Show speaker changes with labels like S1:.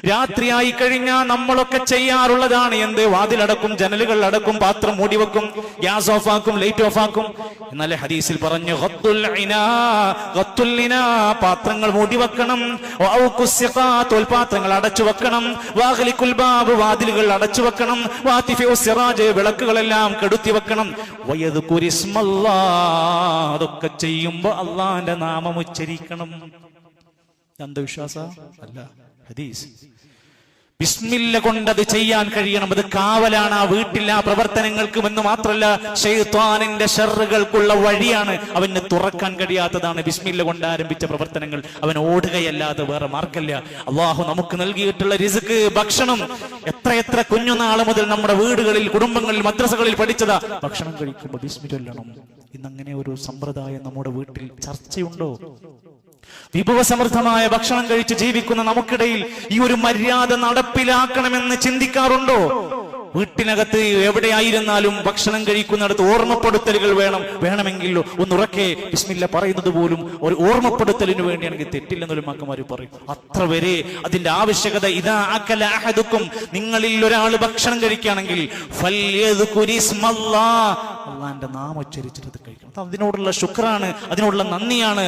S1: രാത്രിയായി കഴിഞ്ഞാൽ നമ്മളൊക്കെ ചെയ്യാറുള്ളതാണ് എന്ത്? വാതിലടക്കും, ജനലുകൾ അടക്കും, പാത്രം മൂടിവെക്കും, ഗ്യാസ് ഓഫാക്കും, ലൈറ്റ് ഓഫാക്കും. എന്നാലേ ഹദീസിൽ പറഞ്ഞു പാത്രങ്ങൾ മൂടിവെക്കണം, തോൽപാത്രങ്ങൾ അടച്ചു വെക്കണം, വാതിലുകൾ അടച്ചു വെക്കണം, വിളക്കുകളെല്ലാം കെടുത്തി വെക്കണം. അതൊക്കെ ചെയ്യുമ്പോ അള്ളാന്റെ നാമം ഉച്ചരിക്കണം. അന്ധവിശ്വാസ അല്ല, ഹദീസ്. ബിസ്മില്ല കൊണ്ടത് ചെയ്യാൻ കഴിയണം. അത് കാവലാണ് ആ വീട്ടിൽ, ആ പ്രവർത്തനങ്ങൾക്കും എന്ന് മാത്രമല്ല ശൈത്വാനിന്റെ ഷർറുകൾക്കുള്ള വഴിയാണ്. അവന് തുറക്കാൻ കഴിയാത്തതാണ് ബിസ്മില്ല കൊണ്ട് ആരംഭിച്ച പ്രവർത്തനങ്ങൾ. അവൻ ഓടുകയല്ലാതെ വേറെ മാർഗമില്ല. അള്ളാഹു നമുക്ക് നൽകിയിട്ടുള്ള റിസ്ക്, ഭക്ഷണം, എത്ര കുഞ്ഞുനാള് മുതൽ നമ്മുടെ വീടുകളിൽ, കുടുംബങ്ങളിൽ, മദ്രസകളിൽ പഠിച്ചതാ ഭക്ഷണം കഴിക്കുമ്പോൾ ബിസ്മില്ല ചൊല്ലണം. ഇന്നങ്ങനെ ഒരു സമ്പ്രദായം നമ്മുടെ വീട്ടിൽ ചർച്ചയുണ്ടോ? വിഭവസമൃദ്ധമായ ഭക്ഷണം കഴിച്ച് ജീവിക്കുന്ന നമുക്കിടയിൽ ഈ ഒരു മര്യാദ നടപ്പിലാക്കണമെന്ന് ചിന്തിക്കാറുണ്ടോ? വീട്ടിനകത്ത് എവിടെയായിരുന്നാലും ഭക്ഷണം കഴിക്കുന്നിടത്ത് ഓർമ്മപ്പെടുത്തലുകൾ വേണമെങ്കിൽ ഒന്നുറക്കെ ബിസ്മില്ല പറയുന്നത് പോലും ഒരു ഓർമ്മപ്പെടുത്തലിന് വേണ്ടിയാണെങ്കിൽ തെറ്റില്ലെന്നൊരു മക്കന്മാര് പറയും. അത്ര വരെ അതിന്റെ ആവശ്യകത. ഇദാ അകല അഹദുക്കും, നിങ്ങളിൽ ഒരാൾ ഭക്ഷണം കഴിക്കുകയാണെങ്കിൽ അള്ളാന്റെ നാമം ഉച്ചരിച്ചിട്ട് കഴിക്കണം. അതിനോടുള്ള ശുക്രാണ്, അതിനോടുള്ള നന്ദിയാണ്.